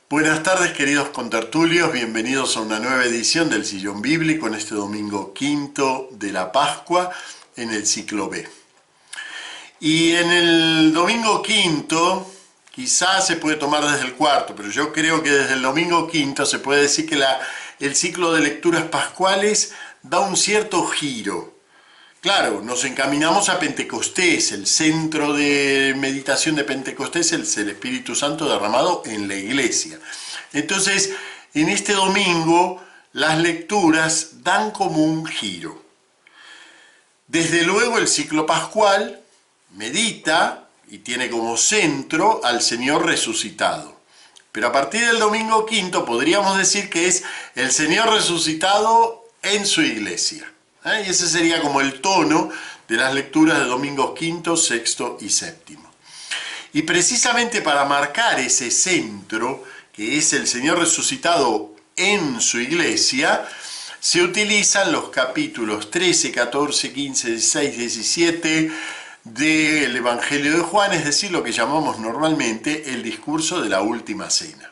Buenas tardes, queridos contertulios, bienvenidos a una nueva edición del Sillón Bíblico en este domingo quinto de la Pascua en el ciclo B. Y en el domingo quinto, quizás se puede tomar desde el cuarto, pero yo creo que desde el domingo quinto se puede decir que el ciclo de lecturas pascuales da un cierto giro. Claro, nos encaminamos a Pentecostés, el centro de meditación de Pentecostés es el Espíritu Santo derramado en la iglesia. Entonces, en este domingo, las lecturas dan como un giro. Desde luego, el ciclo pascual medita y tiene como centro al Señor resucitado. Pero a partir del domingo quinto podríamos decir que es el Señor resucitado en su iglesia. Y ese sería como el tono de las lecturas de domingos quinto, sexto y séptimo. Y precisamente para marcar ese centro, que es el Señor resucitado en su iglesia, se utilizan los capítulos 13, 14, 15, 16, 17 del Evangelio de Juan, es decir, lo que llamamos normalmente el discurso de la última cena.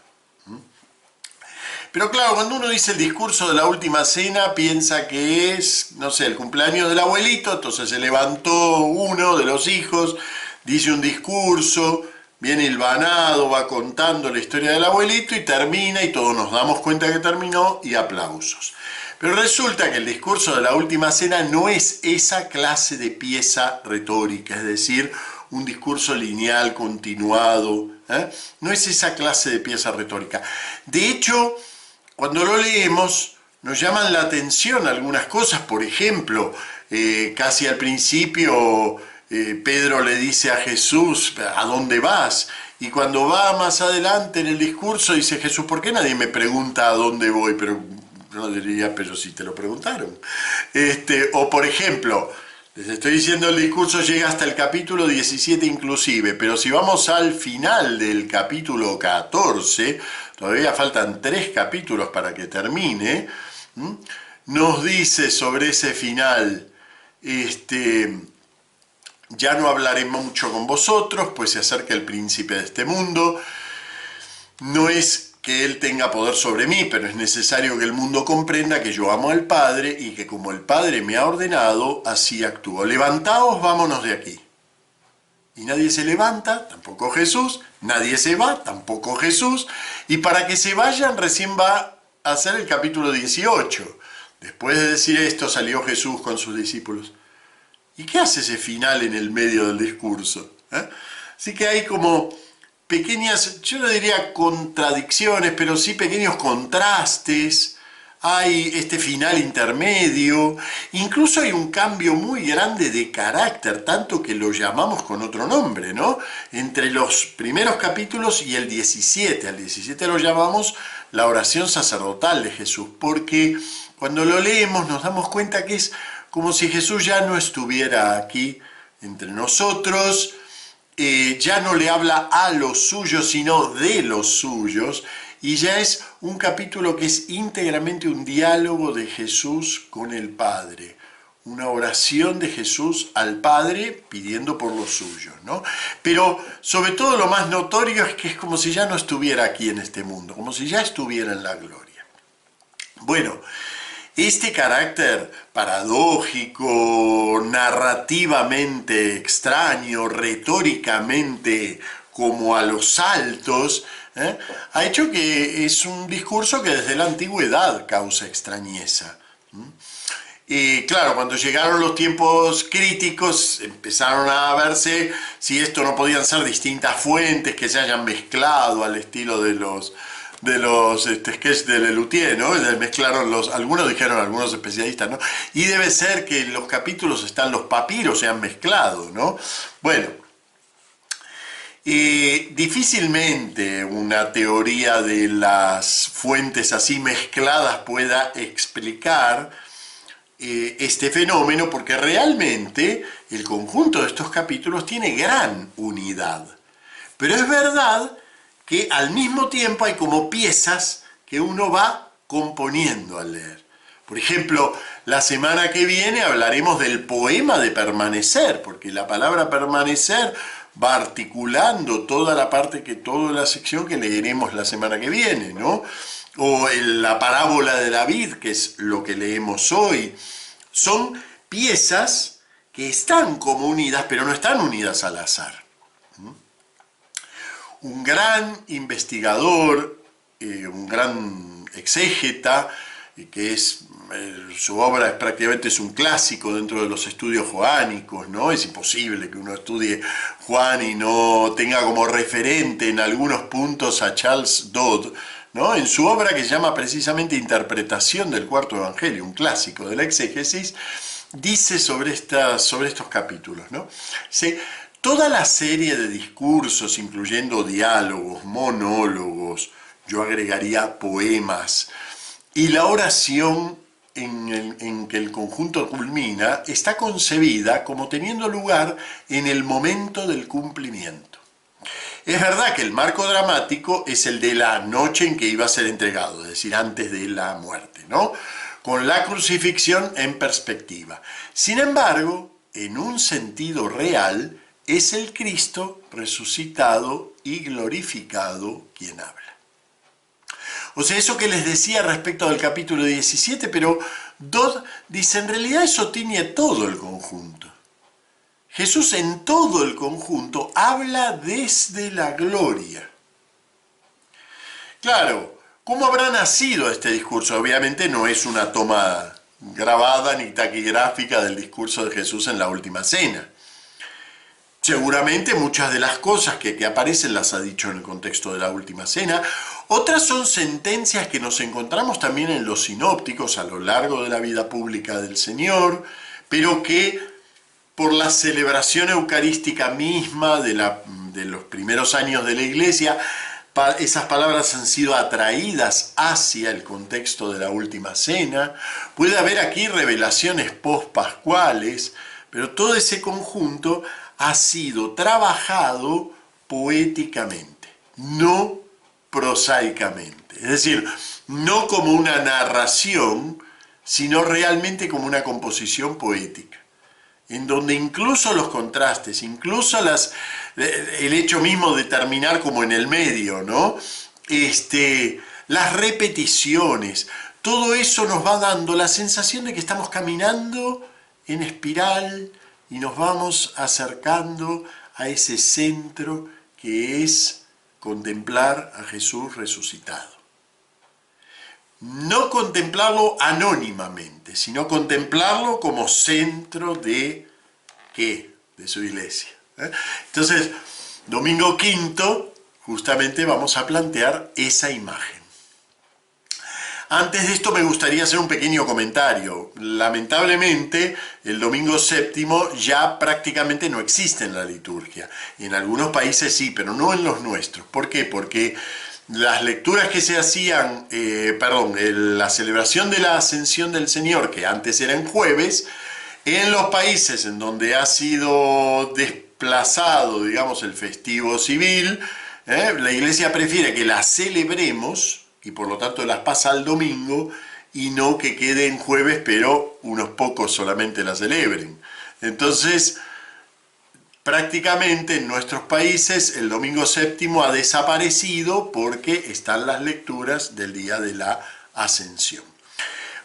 Pero claro, cuando uno dice el discurso de la última cena, piensa que es, no sé, el cumpleaños del abuelito, entonces se levantó uno de los hijos, dice un discurso, viene hilvanado, va contando la historia del abuelito y termina y todos nos damos cuenta que terminó y aplausos. Pero resulta que el discurso de la última cena no es esa clase de pieza retórica, es decir, un discurso lineal, continuado, no es esa clase de pieza retórica. De hecho, cuando lo leemos, nos llaman la atención algunas cosas. Por ejemplo, casi al principio Pedro le dice a Jesús, ¿a dónde vas? Y cuando va más adelante en el discurso dice Jesús, ¿por qué nadie me pregunta a dónde voy? Pero no diría, pero si te lo preguntaron. O por ejemplo, les estoy diciendo el discurso llega hasta el capítulo 17 inclusive, pero si vamos al final del capítulo 14, todavía faltan 3 capítulos para que termine, nos dice sobre ese final, ya no hablaré mucho con vosotros, pues se acerca el príncipe de este mundo, no es que él tenga poder sobre mí, pero es necesario que el mundo comprenda que yo amo al Padre y que como el Padre me ha ordenado, así actúo. Levantaos, vámonos de aquí. Y nadie se levanta, tampoco Jesús, nadie se va, tampoco Jesús, y para que se vayan recién va a hacer el capítulo 18. Después de decir esto salió Jesús con sus discípulos. ¿Y qué hace ese final en el medio del discurso? Así que hay como pequeñas, yo no diría contradicciones, pero sí pequeños contrastes, hay este final intermedio, incluso hay un cambio muy grande de carácter, tanto que lo llamamos con otro nombre, ¿no? Entre los primeros capítulos y el 17, al 17 lo llamamos la oración sacerdotal de Jesús, porque cuando lo leemos nos damos cuenta que es como si Jesús ya no estuviera aquí entre nosotros, ya no le habla a los suyos, sino de los suyos, y ya es un capítulo que es íntegramente un diálogo de Jesús con el Padre, una oración de Jesús al Padre pidiendo por los suyos, ¿no? Pero sobre todo lo más notorio es que es como si ya no estuviera aquí en este mundo, como si ya estuviera en la gloria. Bueno, este carácter paradójico, narrativamente extraño, retóricamente como a los saltos, ha hecho que es un discurso que desde la antigüedad causa extrañeza. Y claro, cuando llegaron los tiempos críticos empezaron a verse si esto no podían ser distintas fuentes que se hayan mezclado al estilo de los sketches de Lelutier, ¿no? Mezclaron algunos dijeron, algunos especialistas, ¿no? Y debe ser que en los capítulos están los papiros, se han mezclado, ¿no? Bueno, difícilmente una teoría de las fuentes así mezcladas pueda explicar este fenómeno, porque realmente el conjunto de estos capítulos tiene gran unidad. Pero es verdad que al mismo tiempo hay como piezas que uno va componiendo al leer. Por ejemplo, la semana que viene hablaremos del poema de permanecer, porque la palabra permanecer va articulando toda la sección que leeremos la semana que viene, ¿no? O la parábola de David, que es lo que leemos hoy. Son piezas que están como unidas, pero no están unidas al azar. Un gran investigador, un gran exégeta, que su obra prácticamente es un clásico dentro de los estudios joánicos, ¿no? Es imposible que uno estudie Juan y no tenga como referente en algunos puntos a Charles Dodd, ¿no? En su obra que se llama precisamente Interpretación del Cuarto Evangelio, un clásico de la exégesis, dice sobre estos capítulos, ¿no? Toda la serie de discursos, incluyendo diálogos, monólogos, yo agregaría poemas, y la oración en que el conjunto culmina, está concebida como teniendo lugar en el momento del cumplimiento. Es verdad que el marco dramático es el de la noche en que iba a ser entregado, es decir, antes de la muerte, ¿no? Con la crucifixión en perspectiva. Sin embargo, en un sentido real, es el Cristo resucitado y glorificado quien habla. O sea, eso que les decía respecto del capítulo 17, pero Dodd dice, en realidad eso tiñe todo el conjunto. Jesús en todo el conjunto habla desde la gloria. Claro, ¿cómo habrá nacido este discurso? Obviamente no es una toma grabada ni taquigráfica del discurso de Jesús en la última cena. Seguramente muchas de las cosas que aparecen las ha dicho en el contexto de la última cena. Otras son sentencias que nos encontramos también en los sinópticos a lo largo de la vida pública del Señor, pero que por la celebración eucarística misma de los primeros años de la Iglesia, esas palabras han sido atraídas hacia el contexto de la última cena. Puede haber aquí revelaciones pospascuales, pero todo ese conjunto ha sido trabajado poéticamente, no prosaicamente. Es decir, no como una narración, sino realmente como una composición poética, en donde incluso los contrastes, incluso el hecho mismo de terminar como en el medio, ¿no? Las repeticiones, todo eso nos va dando la sensación de que estamos caminando en espiral y nos vamos acercando a ese centro que es contemplar a Jesús resucitado. No contemplarlo anónimamente, sino contemplarlo como centro de ¿qué? De su iglesia. Entonces, domingo quinto, justamente vamos a plantear esa imagen. Antes de esto me gustaría hacer un pequeño comentario. Lamentablemente, el domingo séptimo ya prácticamente no existe en la liturgia. En algunos países sí, pero no en los nuestros. ¿Por qué? Porque las lecturas que se hacían, la celebración de la Ascensión del Señor, que antes era en jueves, en los países en donde ha sido desplazado, digamos, el festivo civil, la Iglesia prefiere que la celebremos y por lo tanto las pasa al domingo y no que quede en jueves, pero unos pocos solamente la celebren. Entonces, prácticamente en nuestros países el domingo séptimo ha desaparecido porque están las lecturas del día de la Ascensión.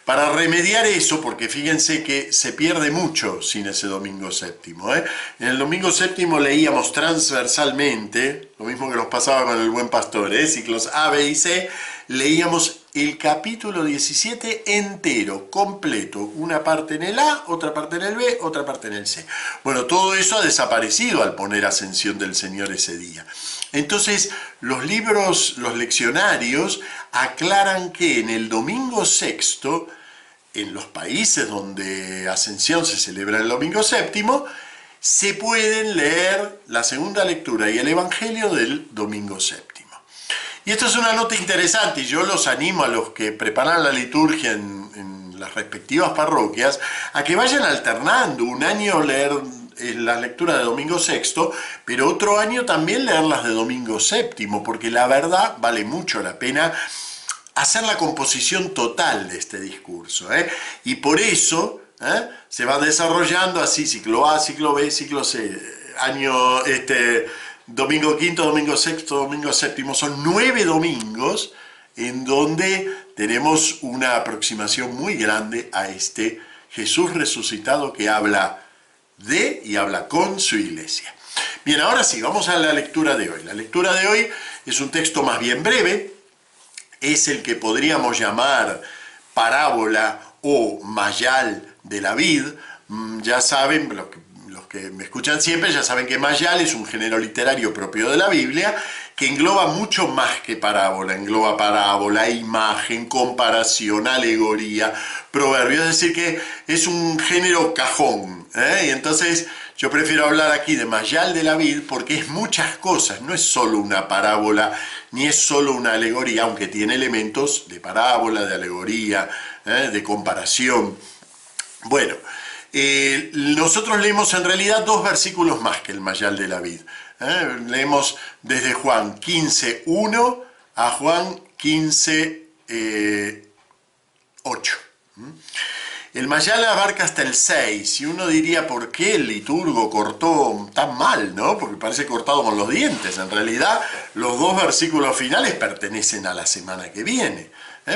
Para remediar eso, porque fíjense que se pierde mucho sin ese domingo séptimo. En el domingo séptimo leíamos transversalmente, lo mismo que nos pasaba con el Buen Pastor, ciclos A, B y C, leíamos el capítulo 17 entero, completo, una parte en el A, otra parte en el B, otra parte en el C. Bueno, todo eso ha desaparecido al poner Ascensión del Señor ese día. Entonces, los libros, los leccionarios, aclaran que en el domingo sexto, en los países donde Ascensión se celebra el domingo séptimo, se pueden leer la segunda lectura y el Evangelio del domingo séptimo. Y esto es una nota interesante y yo los animo a los que preparan la liturgia en las respectivas parroquias a que vayan alternando, un año leer las lecturas de domingo sexto, pero otro año también leerlas de domingo séptimo, porque la verdad vale mucho la pena hacer la composición total de este discurso, y por eso se va desarrollando así, ciclo A, ciclo B, ciclo C, domingo quinto, domingo sexto, domingo séptimo, son 9 domingos en donde tenemos una aproximación muy grande a este Jesús resucitado que habla de y habla con su iglesia. Bien, ahora sí, vamos a la lectura de hoy. La lectura de hoy es un texto más bien breve, es el que podríamos llamar parábola o mayal de la vid. Ya saben, los que me escuchan siempre ya saben que mayal es un género literario propio de la Biblia que engloba mucho más que parábola, engloba parábola, imagen, comparación, alegoría, proverbio, es decir que es un género cajón, y entonces yo prefiero hablar aquí de mayal de la vid porque es muchas cosas, no es solo una parábola ni es solo una alegoría, aunque tiene elementos de parábola, de alegoría, de comparación. Bueno, nosotros leemos en realidad 2 versículos más que el mayal de la vid. Leemos desde Juan 15:1 a Juan 15:8. El mayal abarca hasta el 6, y uno diría, ¿por qué el liturgo cortó tan mal, no? Porque parece cortado con los dientes. En realidad, los 2 versículos finales pertenecen a la semana que viene.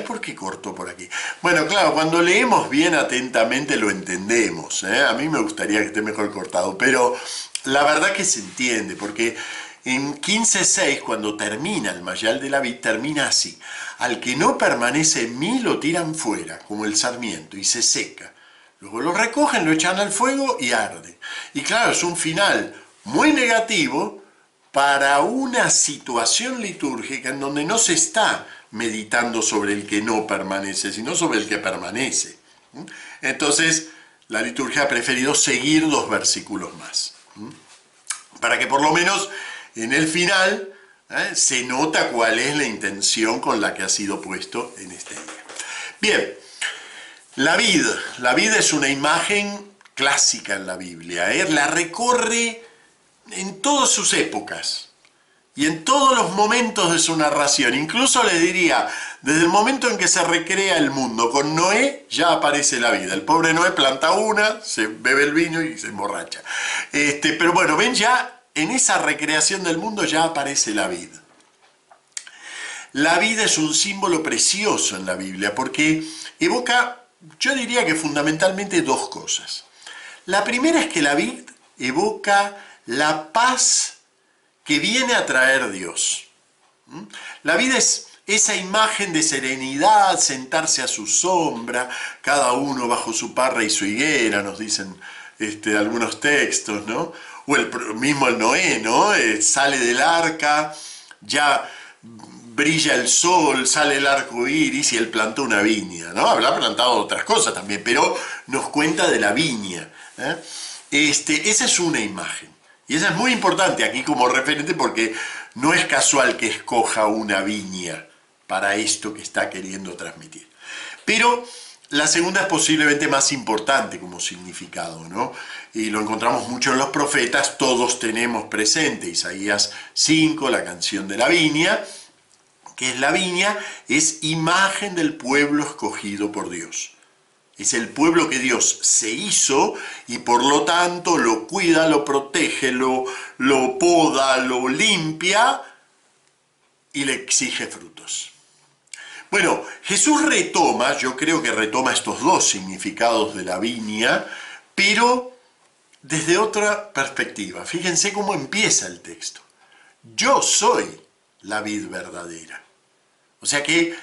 ¿Por qué cortó por aquí? Bueno, claro, cuando leemos bien atentamente lo entendemos. A mí me gustaría que esté mejor cortado, pero la verdad que se entiende, porque en 15:6, cuando termina el mayal de la vid, termina así: al que no permanece en mí lo tiran fuera, como el sarmiento, y se seca. Luego lo recogen, lo echan al fuego y arde. Y claro, es un final muy negativo para una situación litúrgica en donde no se está meditando sobre el que no permanece, sino sobre el que permanece. Entonces, la liturgia ha preferido seguir 2 versículos más, para que por lo menos en el final se nota cuál es la intención con la que ha sido puesto en este día. Bien, la vid es una imagen clásica en la Biblia, la recorre en todas sus épocas y en todos los momentos de su narración. Incluso les diría, desde el momento en que se recrea el mundo, con Noé ya aparece la vida. El pobre Noé planta una, se bebe el vino y se emborracha. Pero bueno, ven, ya en esa recreación del mundo ya aparece la vid. La vid es un símbolo precioso en la Biblia porque evoca, yo diría que fundamentalmente 2 cosas. La primera es que la vid evoca la paz que viene a traer Dios. La vida es esa imagen de serenidad, sentarse a su sombra, cada uno bajo su parra y su higuera, nos dicen algunos textos, ¿no? O mismo el Noé, ¿no? Sale del arca, ya brilla el sol, sale el arco iris y él plantó una viña, ¿no? Habrá plantado otras cosas también, pero nos cuenta de la viña. Esa es una imagen. Y esa es muy importante aquí como referente porque no es casual que escoja una viña para esto que está queriendo transmitir. Pero la segunda es posiblemente más importante como significado, ¿no? Y lo encontramos mucho en los profetas, todos tenemos presente Isaías 5, la canción de la viña, que es la viña, es imagen del pueblo escogido por Dios. Es el pueblo que Dios se hizo y por lo tanto lo cuida, lo protege, lo poda, lo limpia y le exige frutos. Bueno, Jesús retoma, yo creo que retoma estos 2 significados de la viña, pero desde otra perspectiva. Fíjense cómo empieza el texto. Yo soy la vid verdadera. O sea que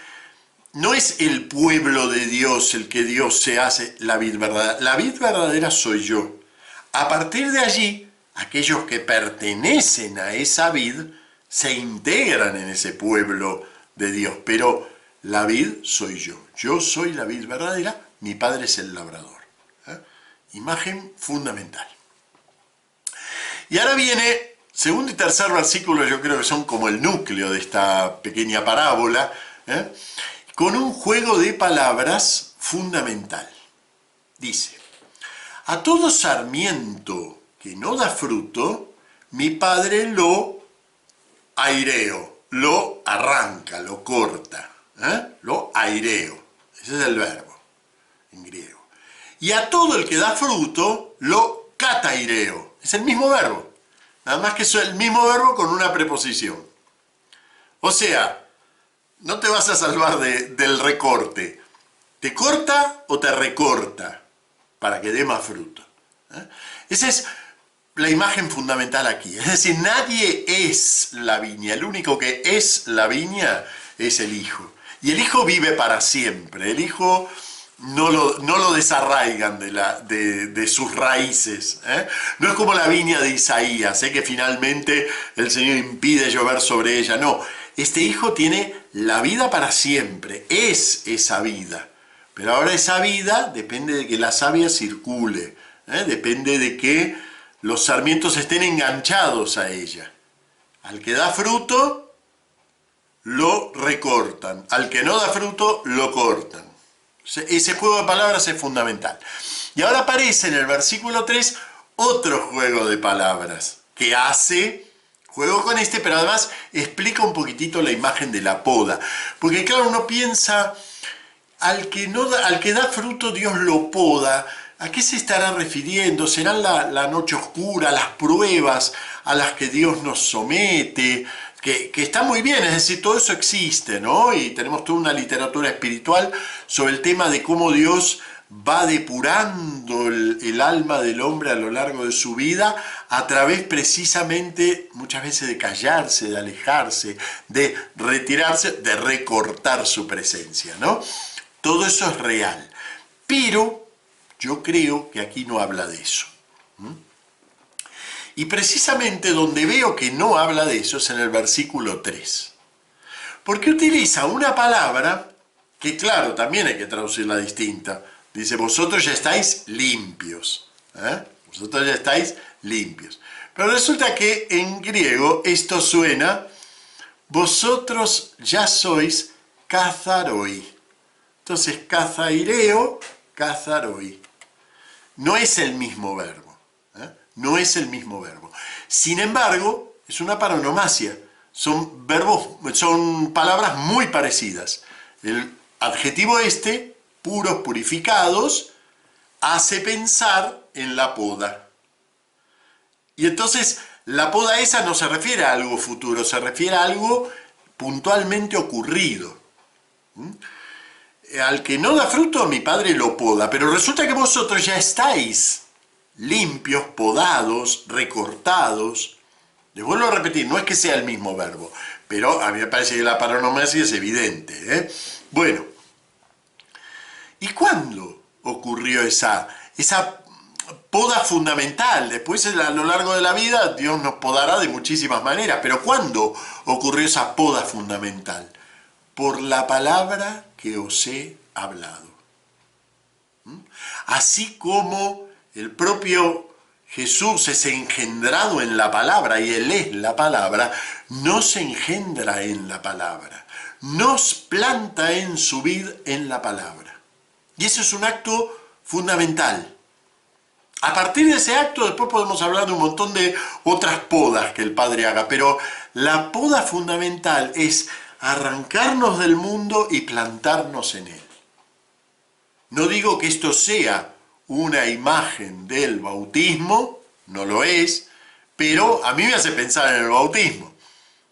no es el pueblo de Dios el que Dios se hace la vid verdadera. La vid verdadera soy yo. A partir de allí, aquellos que pertenecen a esa vid se integran en ese pueblo de Dios. Pero la vid soy yo. Yo soy la vid verdadera, mi padre es el labrador. Imagen fundamental. Y ahora viene, segundo y tercer versículo, yo creo que son como el núcleo de esta pequeña parábola, con un juego de palabras fundamental. Dice: a todo sarmiento que no da fruto, mi padre lo aireo, lo arranca, lo corta, lo aireo. Ese es el verbo en griego. Y a todo el que da fruto, lo cataireo. Es el mismo verbo. Nada más que es el mismo verbo con una preposición. O sea, no te vas a salvar del recorte. ¿Te corta o te recorta para que dé más fruto? Esa es la imagen fundamental aquí. Es decir, nadie es la viña. El único que es la viña es el Hijo. Y el Hijo vive para siempre. El Hijo no lo desarraigan de sus raíces. No es como la viña de Isaías, que finalmente el Señor impide llover sobre ella. No, este Hijo tiene la vida para siempre. Es esa vida. Pero ahora esa vida depende de que la savia circule. Depende de que los sarmientos estén enganchados a ella. Al que da fruto, lo recortan. Al que no da fruto, lo cortan. Ese juego de palabras es fundamental. Y ahora aparece en el versículo 3 otro juego de palabras que hace juego con este, pero además explica un poquitito la imagen de la poda. Porque claro, uno piensa, al que da fruto Dios lo poda. ¿A qué se estará refiriendo? ¿Serán la noche oscura, las pruebas a las que Dios nos somete? Que está muy bien, es decir, todo eso existe, ¿no? Y tenemos toda una literatura espiritual sobre el tema de cómo Dios va depurando el alma del hombre a lo largo de su vida a través precisamente muchas veces de callarse, de alejarse, de retirarse, de recortar su presencia, ¿no? Todo eso es real, pero yo creo que aquí no habla de eso. Y precisamente donde veo que no habla de eso es en el versículo 3. Porque utiliza una palabra que, claro, también hay que traducirla distinta. Dice, vosotros ya estáis limpios. Vosotros ya estáis limpios. Pero resulta que en griego esto suena, vosotros ya sois katharoi. Entonces, kathaireo, katharoi. No es el mismo verbo. No es el mismo verbo. Sin embargo, es una paronomasia. Son palabras muy parecidas. El adjetivo puros, purificados, hace pensar en la poda. Y entonces, la poda esa no se refiere a algo futuro, se refiere a algo puntualmente ocurrido. Al que no da fruto, mi Padre lo poda, pero resulta que vosotros ya estáis limpios, podados, recortados. Les vuelvo a repetir, no es que sea el mismo verbo, pero a mí me parece que la paronomasia es evidente. Bueno, ¿y cuándo ocurrió esa poda fundamental? Después, a lo largo de la vida, Dios nos podará de muchísimas maneras, pero ¿cuándo ocurrió esa poda fundamental? Por la palabra que os he hablado. Así como el propio Jesús es engendrado en la palabra y Él es la palabra, nos engendra en la palabra, nos planta en su vid en la palabra. Y eso es un acto fundamental. A partir de ese acto después podemos hablar de un montón de otras podas que el Padre haga, pero la poda fundamental es arrancarnos del mundo y plantarnos en él. No digo que esto sea una imagen del bautismo, no lo es, pero a mí me hace pensar en el bautismo.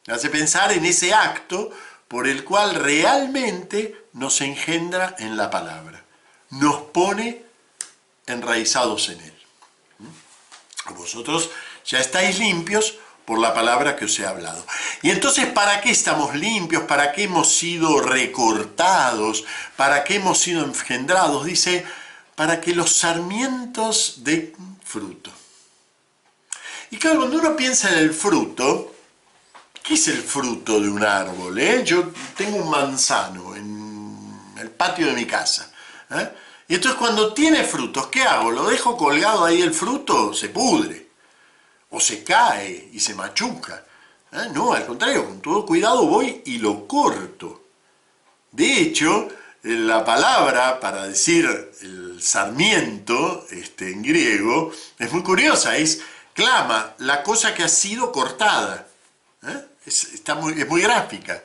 Me hace pensar en ese acto por el cual realmente nos engendra en la palabra. Nos pone enraizados en él. Vosotros ya estáis limpios por la palabra que os he hablado. Y entonces, ¿para qué estamos limpios? ¿Para qué hemos sido recortados? ¿Para qué hemos sido engendrados? Dice, para que los sarmientos den fruto. Y claro, cuando uno piensa en el fruto, ¿qué es el fruto de un árbol? Yo tengo un manzano en el patio de mi casa. Y entonces cuando tiene frutos, ¿qué hago? ¿Lo dejo colgado ahí el fruto? Se pudre. O se cae y se machuca. No, al contrario, con todo cuidado voy y lo corto. De hecho, la palabra para decir el sarmiento en griego es muy curiosa, es clama, la cosa que ha sido cortada. Es muy gráfica.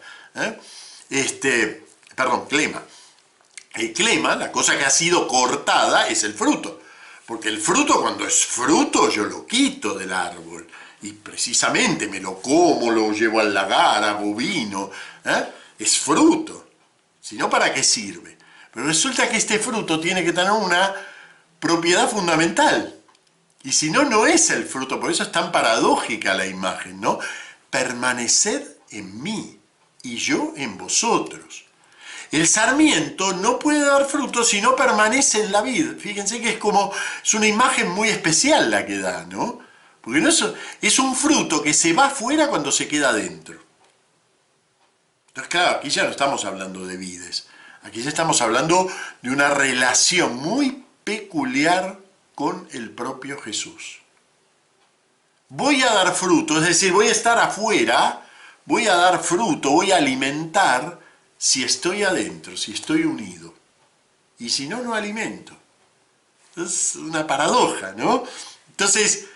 Clema. El clema, la cosa que ha sido cortada, es el fruto. Porque el fruto, cuando es fruto, yo lo quito del árbol. y precisamente me lo como, lo llevo al lagar, hago vino, es fruto. Si no, ¿para qué sirve? Pero resulta que este fruto tiene que tener una propiedad fundamental. Y si no, no es el fruto. Por eso es tan paradójica la imagen, ¿no? Permanecer en mí y yo en vosotros. El sarmiento no puede dar fruto si no permanece en la vid. Fíjense que es una imagen muy especial la que da, ¿no? Porque no es un fruto que se va afuera cuando se queda adentro. Entonces, claro, aquí ya no estamos hablando de vides. Aquí ya estamos hablando de una relación muy peculiar con el propio Jesús. Voy a dar fruto, es decir, voy a estar afuera, voy a dar fruto, voy a alimentar si estoy adentro, si estoy unido. Y si no, no alimento. Es una paradoja, ¿no? Entonces,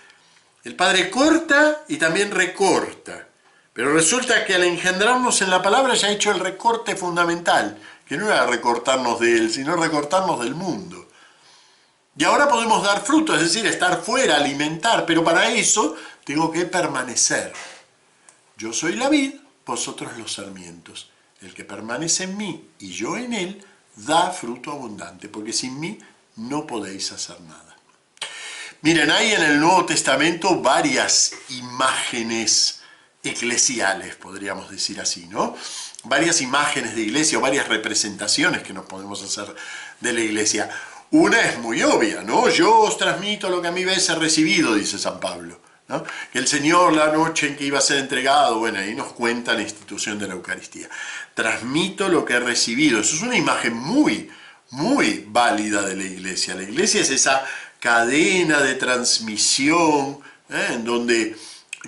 el Padre corta y también recorta. Pero resulta que al engendrarnos en la palabra ya ha hecho el recorte fundamental, que no era recortarnos de Él, sino recortarnos del mundo. Y ahora podemos dar fruto, es decir, estar fuera, alimentar, pero para eso tengo que permanecer. Yo soy la vid, vosotros los sarmientos. El que permanece en mí y yo en él, da fruto abundante, porque sin mí no podéis hacer nada. Miren, hay en el Nuevo Testamento varias imágenes eclesiales, podríamos decir así, ¿no? Varias imágenes de iglesia o varias representaciones que nos podemos hacer de la iglesia. Una es muy obvia, ¿no? Yo os transmito lo que a mí veis he recibido, dice San Pablo, ¿no? Que el Señor la noche en que iba a ser entregado, bueno, ahí nos cuenta la institución de la Eucaristía. Transmito lo que he recibido. Eso es una imagen muy, muy válida de la iglesia. La iglesia es esa cadena de transmisión, en donde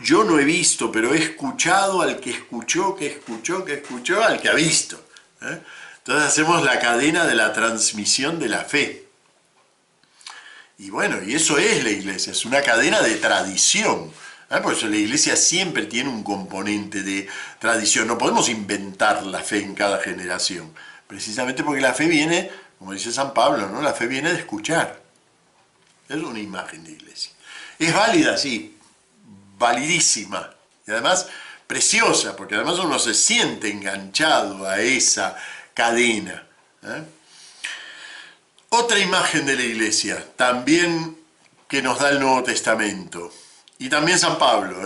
yo no he visto, pero he escuchado al que escuchó, que escuchó, que escuchó, al que ha visto. Entonces hacemos la cadena de la transmisión de la fe. Y bueno, y eso es la iglesia, es una cadena de tradición. Por eso la iglesia siempre tiene un componente de tradición. No podemos inventar la fe en cada generación. Precisamente porque la fe viene, como dice San Pablo, ¿no? La fe viene de escuchar. Es una imagen de iglesia. Es válida, sí, validísima. Y además preciosa, porque además uno se siente enganchado a esa cadena. Otra imagen de la iglesia, también que nos da el Nuevo Testamento, y también San Pablo.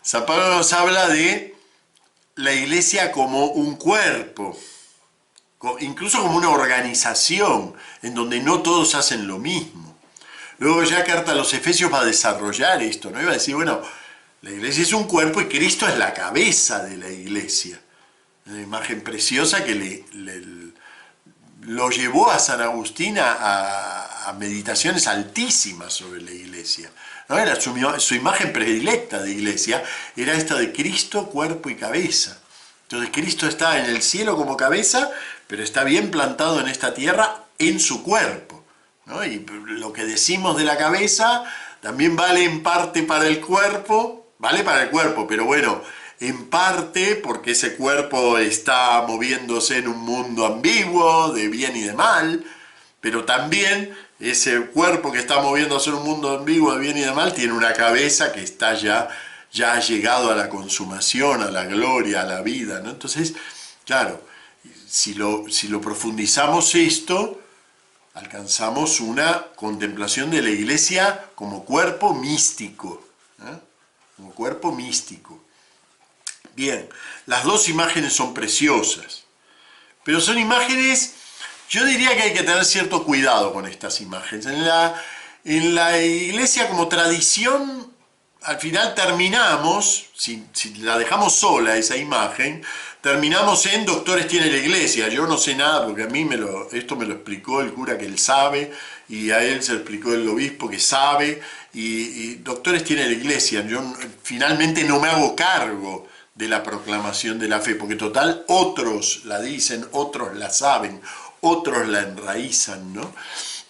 San Pablo nos habla de la iglesia como un cuerpo, incluso como una organización, en donde no todos hacen lo mismo. Luego ya Carta a los Efesios va a desarrollar esto, ¿no? Y va a decir, bueno, la iglesia es un cuerpo y Cristo es la cabeza de la iglesia. Una imagen preciosa que lo llevó a San Agustín a meditaciones altísimas sobre la iglesia, ¿no? Era su imagen predilecta de iglesia, era esta de Cristo, cuerpo y cabeza. Entonces Cristo está en el cielo como cabeza, pero está bien plantado en esta tierra en su cuerpo, ¿no? Y lo que decimos de la cabeza también vale en parte para el cuerpo, pero bueno, en parte porque ese cuerpo está moviéndose en un mundo ambiguo, de bien y de mal, pero también ese cuerpo que está moviéndose en un mundo ambiguo de bien y de mal tiene una cabeza que está ya ha llegado a la consumación, a la gloria, a la vida, ¿no? Entonces, claro, si lo profundizamos esto, alcanzamos una contemplación de la iglesia como cuerpo místico, como cuerpo místico. Bien, las dos imágenes son preciosas, pero son imágenes, yo diría que hay que tener cierto cuidado con estas imágenes. En la iglesia como tradición, al final terminamos, si la dejamos sola esa imagen, terminamos en doctores tiene la iglesia. Yo no sé nada porque a mí esto me lo explicó el cura que él sabe, y a él se lo explicó el obispo que sabe, y doctores tiene la iglesia. Yo finalmente no me hago cargo de la proclamación de la fe, porque total otros la dicen, otros la saben, otros la enraizan, ¿no?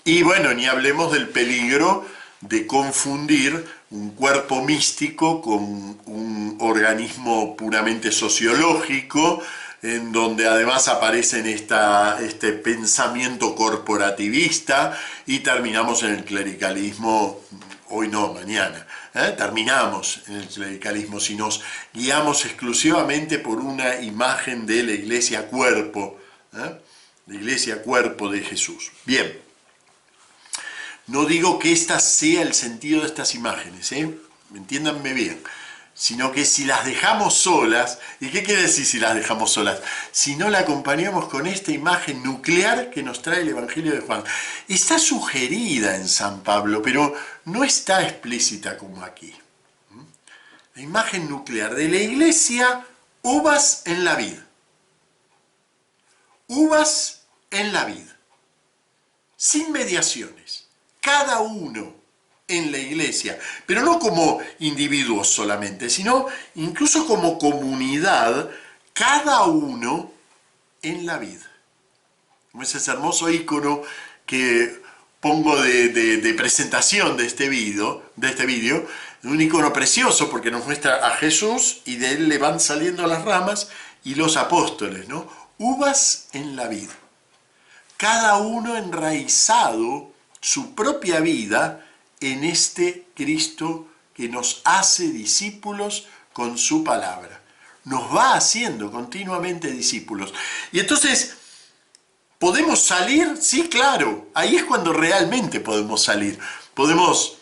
Y bueno, ni hablemos del peligro de confundir un cuerpo místico con un organismo puramente sociológico, en donde además aparece este pensamiento corporativista y terminamos en el clericalismo, hoy no, mañana. terminamos en el clericalismo si nos guiamos exclusivamente por una imagen de la iglesia cuerpo, la iglesia cuerpo de Jesús. Bien, no digo que este sea el sentido de estas imágenes, entiéndanme bien, sino que si las dejamos solas, ¿y qué quiere decir si las dejamos solas? Si no la acompañamos con esta imagen nuclear que nos trae el Evangelio de Juan. Está sugerida en San Pablo, pero no está explícita como aquí. La imagen nuclear de la iglesia, uvas en la vid. Uvas en la vid. Sin mediaciones. Cada uno en la iglesia, pero no como individuos solamente, sino incluso como comunidad, cada uno en la vid. Como ese hermoso icono que pongo de presentación de este vídeo, un icono precioso porque nos muestra a Jesús y de él le van saliendo las ramas y los apóstoles, ¿no? Uvas en la vid. Cada uno enraizado su propia vida en este Cristo que nos hace discípulos con su palabra. Nos va haciendo continuamente discípulos. Y entonces, ¿podemos salir? Sí, claro. Ahí es cuando realmente podemos salir. Podemos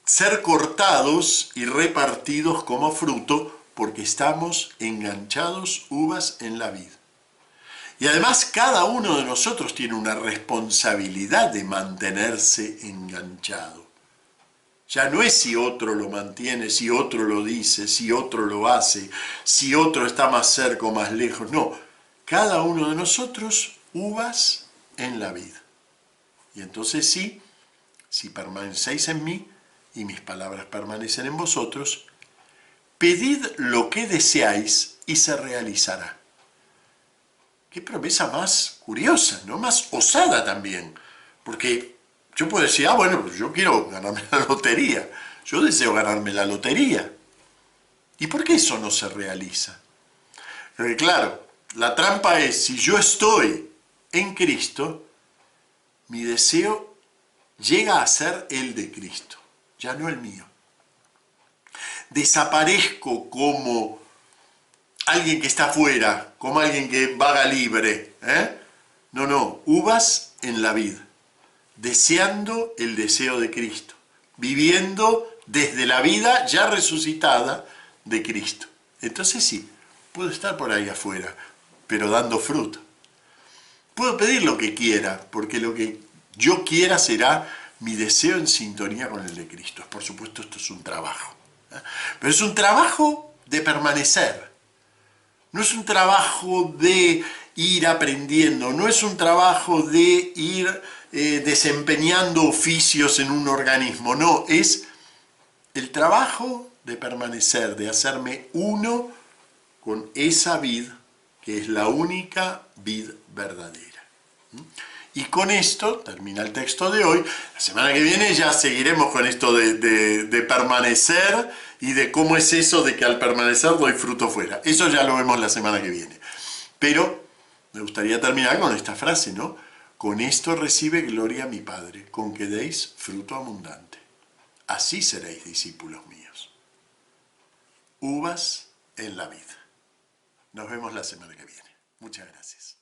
ser cortados y repartidos como fruto porque estamos enganchados uvas en la vid. Y además cada uno de nosotros tiene una responsabilidad de mantenerse enganchado. Ya no es si otro lo mantiene, si otro lo dice, si otro lo hace, si otro está más cerca o más lejos. No, cada uno de nosotros uvas en la vid. Y entonces sí, si permanecéis en mí y mis palabras permanecen en vosotros, pedid lo que deseáis y se realizará. Qué promesa más curiosa, ¿no? Más osada también. Porque yo puedo decir, bueno, pues yo quiero ganarme la lotería. Yo deseo ganarme la lotería. ¿Y por qué eso no se realiza? Porque claro, la trampa es, si yo estoy en Cristo, mi deseo llega a ser el de Cristo, ya no el mío. Desaparezco como alguien que está afuera, como alguien que vaga libre. No, uvas en la vid, deseando el deseo de Cristo, viviendo desde la vida ya resucitada de Cristo. Entonces sí, puedo estar por ahí afuera, pero dando fruto. Puedo pedir lo que quiera, porque lo que yo quiera será mi deseo en sintonía con el de Cristo. Por supuesto, esto es un trabajo. Pero es un trabajo de permanecer. No es un trabajo de ir aprendiendo, no es un trabajo de ir desempeñando oficios en un organismo, no, es el trabajo de permanecer, de hacerme uno con esa vid que es la única vid verdadera. Y con esto termina el texto de hoy. La semana que viene ya seguiremos con esto de permanecer y de cómo es eso de que al permanecer doy fruto fuera. Eso ya lo vemos la semana que viene. Pero me gustaría terminar con esta frase, ¿no? Con esto recibe gloria mi Padre, con que deis fruto abundante. Así seréis discípulos míos. Uvas en la vid. Nos vemos la semana que viene. Muchas gracias.